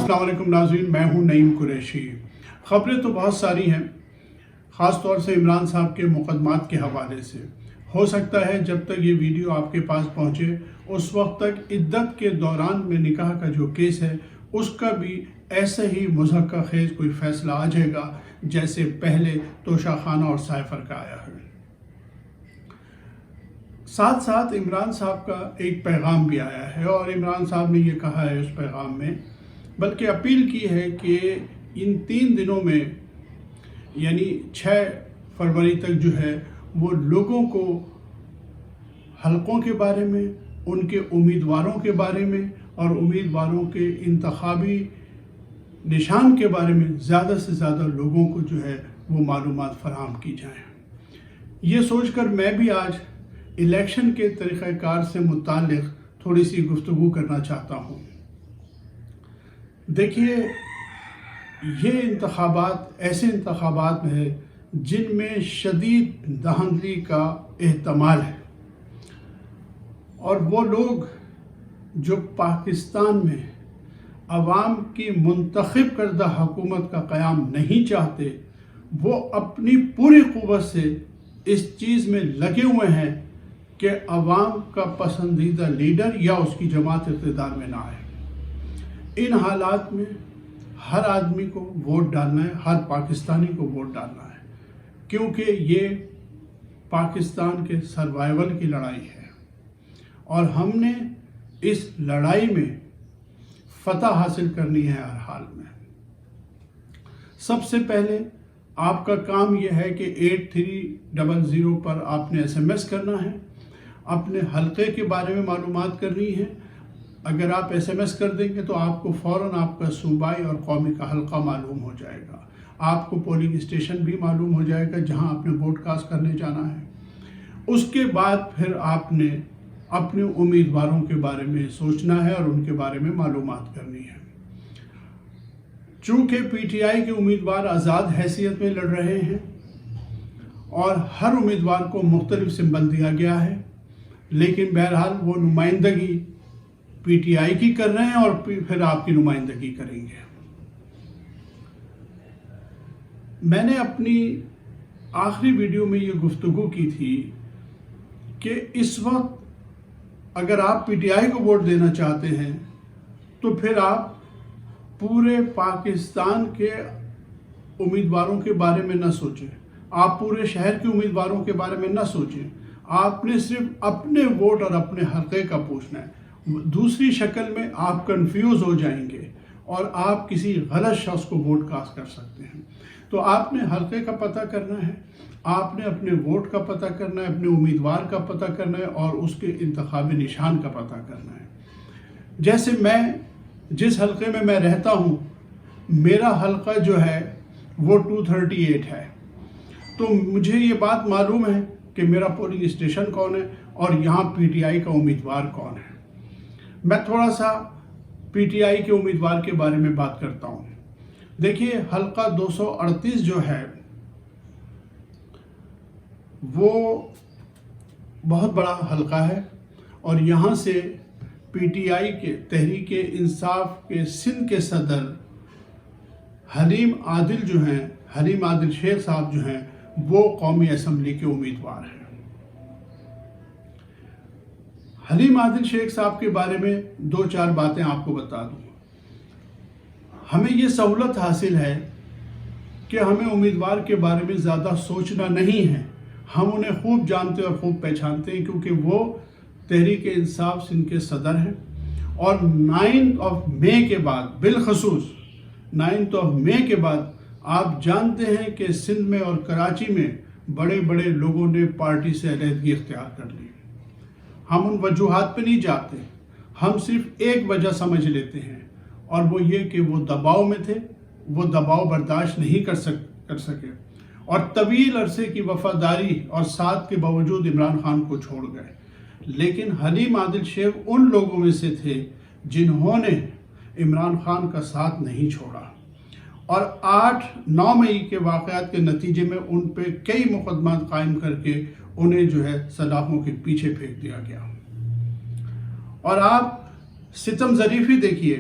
अस्सलाम वालेकुम नाज़रीन, मैं हूं नईम कुरैशी। ख़बरें तो बहुत सारी हैं, ख़ास तौर से इमरान साहब के मुक़दमात के हवाले से। हो सकता है जब तक ये वीडियो आपके पास पहुंचे उस वक्त तक इद्दत के दौरान में निकाह का जो केस है उसका भी ऐसे ही मुज़क्का खेज़ कोई फ़ैसला आ जाएगा जैसे पहले तोशा खाना और साइफ़र का आया है। साथ साथ इमरान साहब का एक पैगाम भी आया है और इमरान साहब ने ये कहा है उस पैगाम में, बल्कि अपील की है कि इन 3 दिनों में यानी 6 फरवरी तक जो है वो लोगों को हलकों के बारे में, उनके उम्मीदवारों के बारे में और उम्मीदवारों के इंतखाबी निशान के बारे में ज़्यादा से ज़्यादा लोगों को जो है वो मालूमात फराहम की जाए। ये सोचकर मैं भी आज इलेक्शन के तरीक़ाकार से मुताल्लिक़ थोड़ी सी गुफ्तगू करना चाहता हूँ। देखिए, ये इंतखाबात ऐसे इंतखाबात हैं जिनमें शदीद धांधली का एहतमाल है और वो लोग जो पाकिस्तान में अवाम की मुंतखब करदा हुकूमत का क़याम नहीं चाहते, वो अपनी पूरी क़ुव्वत से इस चीज़ में लगे हुए हैं कि अवाम का पसंदीदा लीडर या उसकी जमात इक़्तिदार में ना आए। इन हालात में हर आदमी को वोट डालना है, हर पाकिस्तानी को वोट डालना है, क्योंकि ये पाकिस्तान के सर्वाइवल की लड़ाई है और हमने इस लड़ाई में फतह हासिल करनी है हर हाल में। सबसे पहले आपका काम यह है कि 8300 पर आपने SMS करना है, अपने हलके के बारे में मालूमात करनी है। अगर आप SMS कर देंगे तो आपको फ़ौरन आपका सूबाई और कौमी का हलका मालूम हो जाएगा, आपको पोलिंग स्टेशन भी मालूम हो जाएगा जहां आपने वोट कास्ट करने जाना है। उसके बाद फिर आपने अपने उम्मीदवारों के बारे में सोचना है और उनके बारे में मालूमात करनी है। चूँकि PTI के उम्मीदवार आज़ाद हैसियत में लड़ रहे हैं और हर उम्मीदवार को मुख्तलिफ सिंबल दिया गया है, लेकिन बहरहाल वो नुमाइंदगी PTI की कर रहे हैं और फिर आपकी नुमाइंदगी करेंगे। मैंने अपनी आखिरी वीडियो में ये गुफ्तगू की थी कि इस वक्त अगर आप PTI को वोट देना चाहते हैं तो फिर आप पूरे पाकिस्तान के उम्मीदवारों के बारे में न सोचें, आप पूरे शहर के उम्मीदवारों के बारे में न सोचें। आपने सिर्फ अपने वोट और अपने हलके का पूछना है। दूसरी शक्ल में आप कंफ्यूज हो जाएंगे और आप किसी गलत शख्स को वोट कास्ट कर सकते हैं। तो आपने हलके का पता करना है, आपने अपने वोट का पता करना है, अपने उम्मीदवार का पता करना है और उसके इंतखाबी निशान का पता करना है। जैसे मैं जिस हलके में मैं रहता हूँ, मेरा हलका जो है वो 238 है, तो मुझे ये बात मालूम है कि मेरा पोलिंग स्टेशन कौन है और यहाँ PTI का उम्मीदवार कौन है। मैं थोड़ा सा PTI के उम्मीदवार के बारे में बात करता हूँ। देखिए, हलका 238 जो है वो बहुत बड़ा हलका है और यहाँ से PTI के तहरीक इंसाफ के सिंध के सदर हलीम आदिल शेख साहब जो हैं वो कौमी असम्बली के उम्मीदवार हैं। हलीम आदिल शेख साहब के बारे में 2-4 बातें आपको बता दूं। हमें ये सहूलत हासिल है कि हमें उम्मीदवार के बारे में ज़्यादा सोचना नहीं है, हम उन्हें खूब जानते और खूब पहचानते हैं क्योंकि वो तहरीक इंसाफ सिंध के सदर हैं और 9 मई के बाद, बिलखसूस 9 मई के बाद आप जानते हैं कि सिंध में और कराची में बड़े बड़े लोगों ने पार्टी से अलहदगी इख्तियार कर ली। हम उन वजूहात पे नहीं जाते, हम सिर्फ एक वजह समझ लेते हैं और वो ये कि वो दबाव में थे, वो दबाव बर्दाश्त नहीं कर सके और तवील अरसे की वफादारी और साथ के बावजूद इमरान खान को छोड़ गए। लेकिन हलीम आदिल शेख उन लोगों में से थे जिन्होंने इमरान खान का साथ नहीं छोड़ा और 8-9 मई के वाक़यात के नतीजे में उन पे कई मुकदमात कायम करके उन्हें जो है सलाखों के पीछे फेंक दिया गया। और आप सितम ज़रीफ़ी देखिए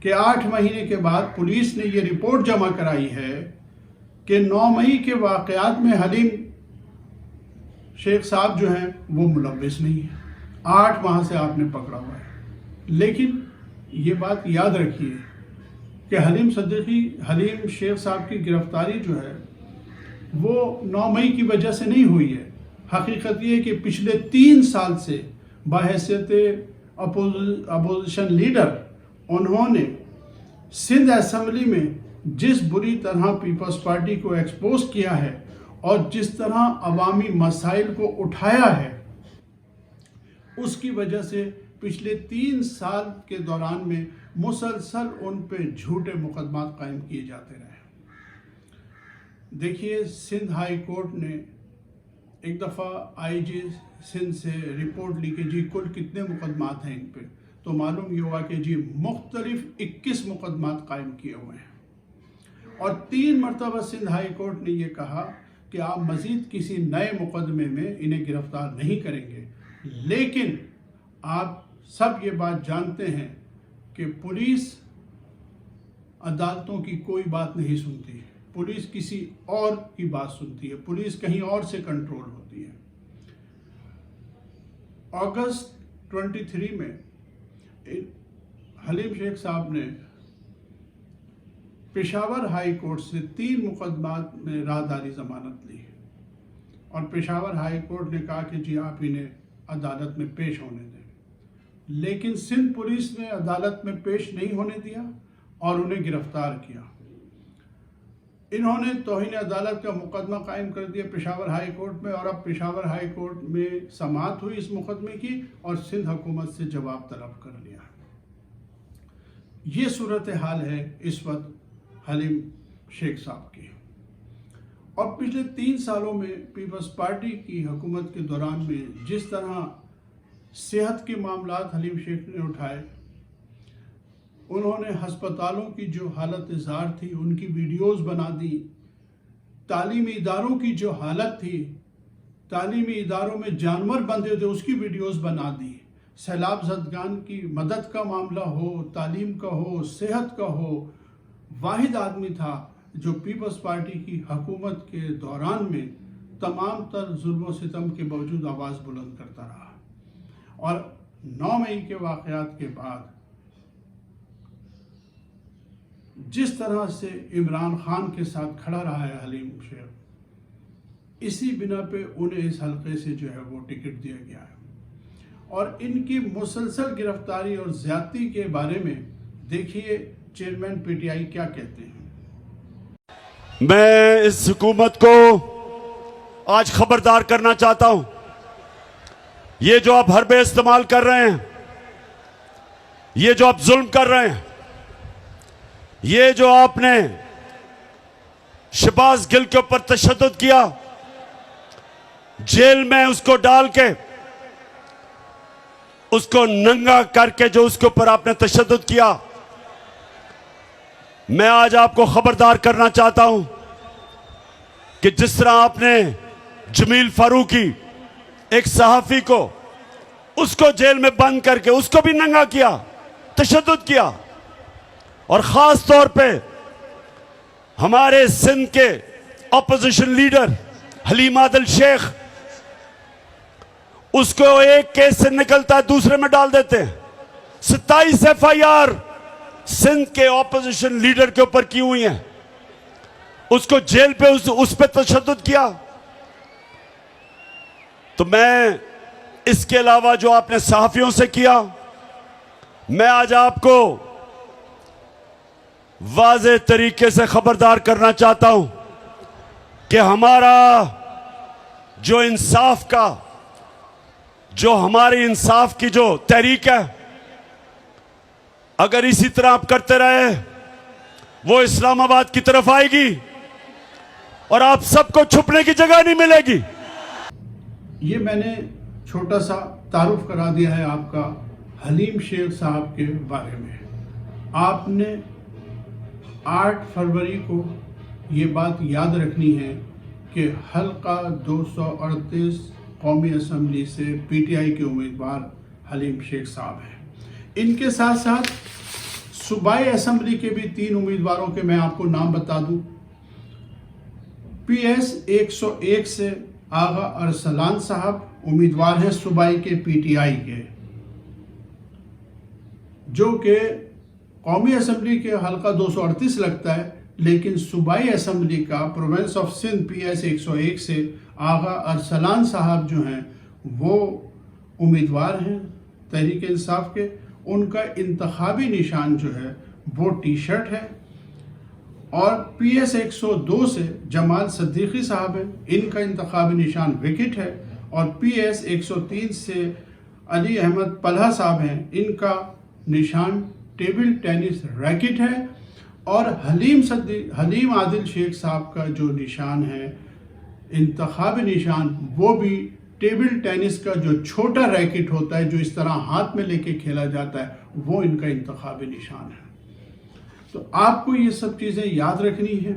کہ 8 مہینے کے بعد پولیس نے یہ رپورٹ جمع کرائی ہے کہ 9 مئی کے واقعات میں حلیم شیخ صاحب جو ہیں وہ ملوث نہیں ہیں. 8 ماہ سے آپ نے پکڑا ہوا ہے. لیکن یہ بات یاد رکھیے کہ حلیم شیخ صاحب کی گرفتاری جو ہے وہ 9 مئی کی وجہ سے نہیں ہوئی ہے. حقیقت یہ ہے کہ پچھلے 3 سال سے بحیثیت اپوزیشن لیڈر انہوں نے سندھ اسمبلی میں جس بری طرح پیپلز پارٹی کو ایکسپوز کیا ہے اور جس طرح عوامی مسائل کو اٹھایا ہے، اس کی وجہ سے پچھلے 3 سال کے دوران میں مسلسل ان پہ جھوٹے مقدمات قائم کیے جاتے رہے. دیکھیے، سندھ ہائی کورٹ نے ایک دفعہ آئی جی سندھ سے رپورٹ لی کہ جی کل کتنے مقدمات ہیں ان پہ، تو معلوم یہ ہوا کہ جی مختلف 21 مقدمات قائم کیے ہوئے ہیں. اور 3 مرتبہ سندھ ہائی کورٹ نے یہ کہا کہ آپ مزید کسی نئے مقدمے میں انہیں گرفتار نہیں کریں گے. لیکن آپ سب یہ بات جانتے ہیں کہ پولیس عدالتوں کی کوئی بات نہیں سنتی. پولیس کسی اور کی بات سنتی ہے، پولیس کہیں اور سے کنٹرول ہوتی ہے. اگست 23 میں حلیم شیخ صاحب نے پشاور ہائی کورٹ سے 3 مقدمات میں راہداری ضمانت لی اور پشاور ہائی کورٹ نے کہا کہ جی آپ انہیں عدالت میں پیش ہونے دیں. لیکن سندھ پولیس نے عدالت میں پیش نہیں ہونے دیا اور انہیں گرفتار کیا. انہوں نے توہین عدالت کا مقدمہ قائم کر دیا پشاور ہائی کورٹ میں، اور اب پشاور ہائی کورٹ میں سماعت ہوئی اس مقدمے کی اور سندھ حکومت سے جواب طلب کر لیا. یہ صورتحال ہے اس وقت حلیم شیخ صاحب کی. اور پچھلے 3 سالوں میں پیپلز پارٹی کی حکومت کے دوران میں جس طرح صحت کے معاملات حلیم شیخ نے اٹھائے، انہوں نے ہسپتالوں کی جو حالت زار تھی ان کی ویڈیوز بنا دی. تعلیمی اداروں کی جو حالت تھی، تعلیمی اداروں میں جانور بندھے تھے، اس کی ویڈیوز بنا دی. سیلاب زدگان کی مدد کا معاملہ ہو، تعلیم کا ہو، صحت کا ہو، واحد آدمی تھا جو پیپلز پارٹی کی حکومت کے دوران میں تمام تر ظلم و ستم کے باوجود آواز بلند کرتا رہا. اور 9 مئی کے واقعات کے بعد جس طرح سے عمران خان کے ساتھ کھڑا رہا ہے حلیم شیخ، اسی بنا پہ انہیں اس حلقے سے جو ہے وہ ٹکٹ دیا گیا ہے. اور ان کی مسلسل گرفتاری اور زیادتی کے بارے میں دیکھیے چیئرمین پی ٹی آئی کیا کہتے ہیں. میں اس حکومت کو آج خبردار کرنا چاہتا ہوں، یہ جو آپ حربے استعمال کر رہے ہیں، یہ جو آپ ظلم کر رہے ہیں، یہ جو آپ نے شہباز گل کے اوپر تشدد کیا، جیل میں اس کو ڈال کے، اس کو ننگا کر کے جو اس کے اوپر آپ نے تشدد کیا، میں آج آپ کو خبردار کرنا چاہتا ہوں کہ جس طرح آپ نے جمیل فاروقی ایک صحافی کو، اس کو جیل میں بند کر کے اس کو بھی ننگا کیا، تشدد کیا، اور خاص طور پہ ہمارے سندھ کے اپوزیشن لیڈر حلیم عادل شیخ، اس کو ایک کیس سے نکلتا ہے دوسرے میں ڈال دیتے ہیں. 27 FIR سندھ کے اپوزیشن لیڈر کے اوپر کی ہوئی ہیں. اس کو جیل پہ اس پہ تشدد کیا. تو میں اس کے علاوہ جو آپ نے صحافیوں سے کیا، میں آج آپ کو واضح طریقے سے خبردار کرنا چاہتا ہوں کہ ہمارا جو انصاف کا، جو ہماری انصاف کی جو تحریک ہے، اگر اسی طرح آپ کرتے رہے وہ اسلام آباد کی طرف آئے گی اور آپ سب کو چھپنے کی جگہ نہیں ملے گی. یہ میں نے چھوٹا سا تعارف کرا دیا ہے آپ کا حلیم شیخ صاحب کے بارے میں. آپ نے 8 فروری کو یہ بات یاد رکھنی ہے کہ حلقہ 238 قومی اسمبلی سے پی ٹی آئی کے امیدوار حلیم شیخ صاحب ہیں. ان کے ساتھ ساتھ सूबाई असम्बली के भी 3 उम्मीदवारों के मैं आपको नाम बता दूं। PS 101 से आगा अरसलान साहब उम्मीदवार हैं सूबाई के PTI के, जो कि कौमी असम्बली के हल्का 238 लगता है, लेकिन सूबाई असम्बली का प्रोविंस ऑफ सिंध PS 101 से आगा अरसलान साहब जो हैं वो उम्मीदवार हैं तहरीक इंसाफ के। उनका इंतखाबी निशान जो है वो टी-शर्ट है। और PS 102 से जमाल सिद्दीकी साहब हैं, इनका इंतखाबी निशान विकेट है। और PS 103 से अली अहमद पल्हा साहब हैं, इनका निशान टेबल टेनिस रैकेट है। और हलीम आदिल शेख साहब का जो निशान है इंतखाबी निशान, वो भी टेबल टेनिस का जो छोटा रैकेट होता है जो इस तरह हाथ में लेके खेला जाता है, वो इनका इंतखाबी निशान है। तो आपको ये सब चीज़ें याद रखनी है।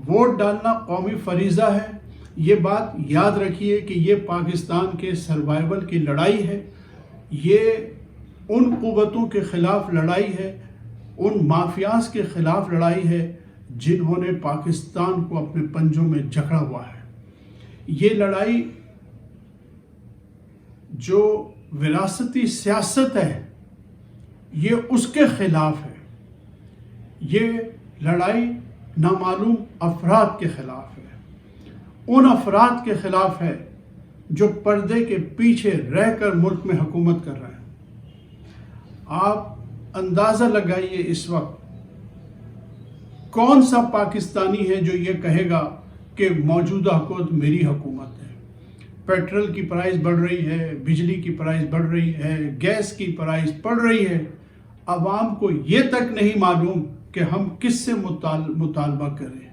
वोट डालना कौमी फरीज़ा है, ये बात याद रखिए कि ये पाकिस्तान के सर्वाइवल की लड़ाई है। ये उन कुव्वतों के ख़िलाफ़ लड़ाई है, उन माफियाज के ख़िलाफ़ लड़ाई है जिन्होंने पाकिस्तान को अपने पंजों में जकड़ा हुआ है। ये लड़ाई जो विरासती सियासत है ये उसके ख़िलाफ़ है। ये लड़ाई नामालूम अफराद के ख़िलाफ़ है, उन अफराद के ख़िलाफ़ है जो पर्दे के पीछे रहकर मुल्क में हुकूमत कर रहे हैं। आप अंदाज़ा लगाइए इस वक्त कौन सा पाकिस्तानी है जो ये कहेगा कि मौजूदा हुकूमत मेरी हुकूमत है। पेट्रोल की प्राइस बढ़ रही है, बिजली की प्राइस बढ़ रही है, गैस की प्राइस बढ़ रही है। अवाम को ये तक नहीं मालूम कि हम किससे मुतालबा करें,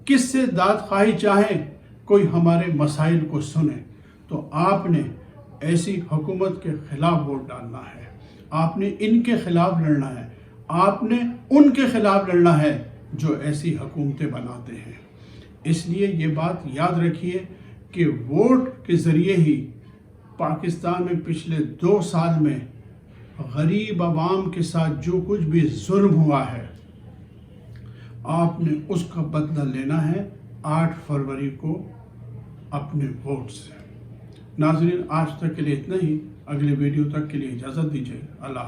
किससे दाद ख्वाही चाहें, कोई हमारे मसाइल को सुने। तो आपने ऐसी हुकूमत के ख़िलाफ़ वोट डालना है, आपने इनके ख़िलाफ़ लड़ना है, आपने उनके ख़िलाफ़ लड़ना है जो ऐसी हुकूमतें बनाते हैं। इसलिए ये बात याद रखिए कि वोट के ज़रिए ही पाकिस्तान में पिछले 2 साल में गरीब आवाम के साथ जो कुछ भी जुल्म हुआ है, आपने उसका बदला लेना है 8 फरवरी को अपने वोट से। नाज़रीन, आज तक के लिए इतना ही। अगले वीडियो तक के लिए इजाज़त दीजिए। अल्लाह।